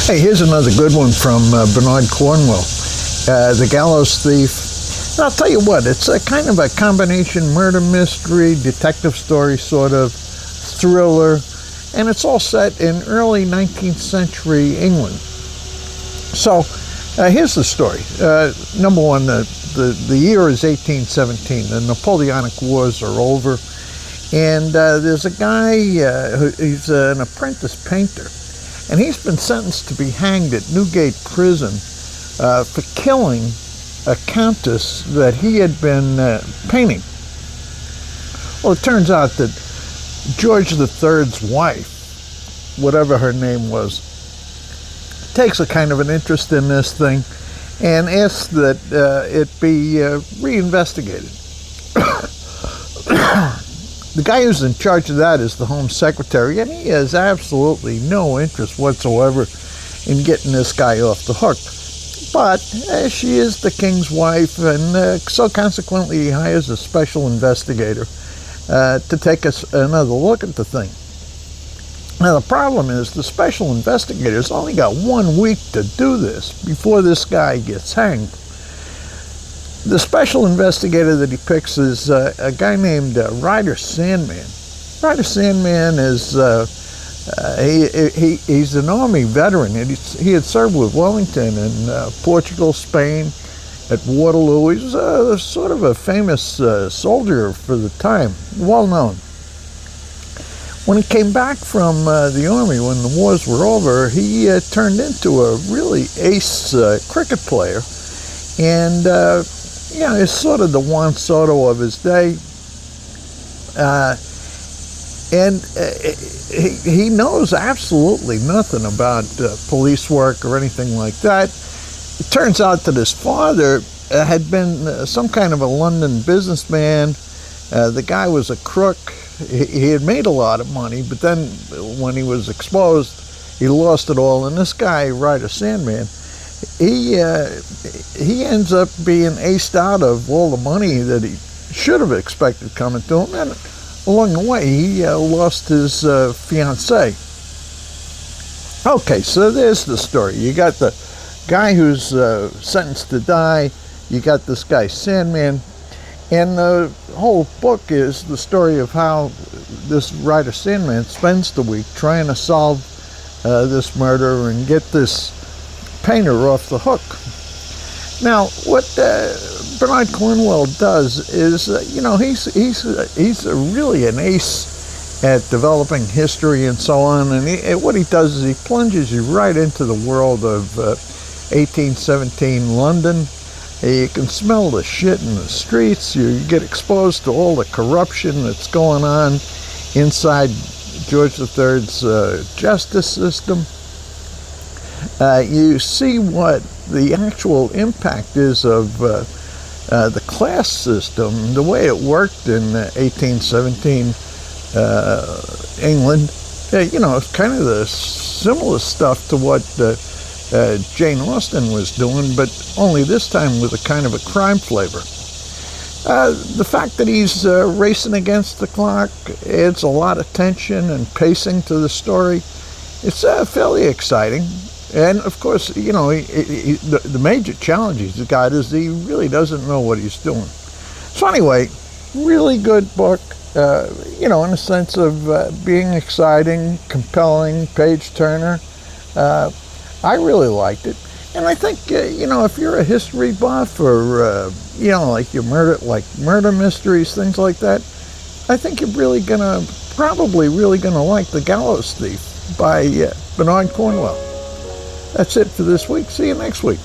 Hey, here's another good one from Bernard Cornwell, The Gallows Thief. And I'll tell you what, it's a kind of a combination murder mystery, detective story sort of, thriller, and it's all set in early 19th century England. So here's the story. Number one, the year is 1817. The Napoleonic Wars are over, and there's a guy he's an apprentice painter, and he's been sentenced to be hanged at Newgate Prison for killing a countess that he had been painting. Well, it turns out that George III's wife, whatever her name was, takes a kind of an interest in this thing and asks that it be reinvestigated. The guy who's in charge of that is the Home Secretary, and he has absolutely no interest whatsoever in getting this guy off the hook. But she is the king's wife, and so consequently he hires a special investigator to take another look at the thing. Now the problem is the special investigator's only got 1 week to do this before this guy gets hanged. The special investigator that he picks is a guy named Ryder Sandman. Ryder Sandman is he's an army veteran. He had served with Wellington in Portugal, Spain, at Waterloo. He was sort of a famous soldier for the time, well known. When he came back from the army, when the wars were over, he turned into a really ace cricket player, and is sort of the Juan Soto of his day. He knows absolutely nothing about police work or anything like that. It turns out that his father had been some kind of a London businessman. The guy was a crook. He had made a lot of money, but then when he was exposed, he lost it all. And this guy, Ryder Sandman, he ends up being aced out of all the money that he should have expected coming to him. And along the way, he lost his fiancée. Okay, so there's the story. You got the guy who's sentenced to die. You got this guy, Sandman. And the whole book is the story of how this Ryder Sandman spends the week trying to solve this murder and get this painter off the hook. Now, what Bernard Cornwell does is, he's really an ace at developing history and so on. And what he does is he plunges you right into the world of 1817 London. You can smell the shit in the streets. You get exposed to all the corruption that's going on inside George III's justice system. You see what the actual impact is of the class system, the way it worked in 1817 England. It's kind of the similar stuff to what Jane Austen was doing, but only this time with a kind of a crime flavor. The fact that he's racing against the clock adds a lot of tension and pacing to the story. It's fairly exciting. And of course, the major challenge he's got is he really doesn't know what he's doing. So anyway, really good book, in a sense of being exciting, compelling, page-turner. I really liked it. And I think, if you're a history buff or, like murder mysteries, things like that, I think you're probably really gonna like The Gallows Thief by Bernard Cornwell. That's it for this week. See you next week.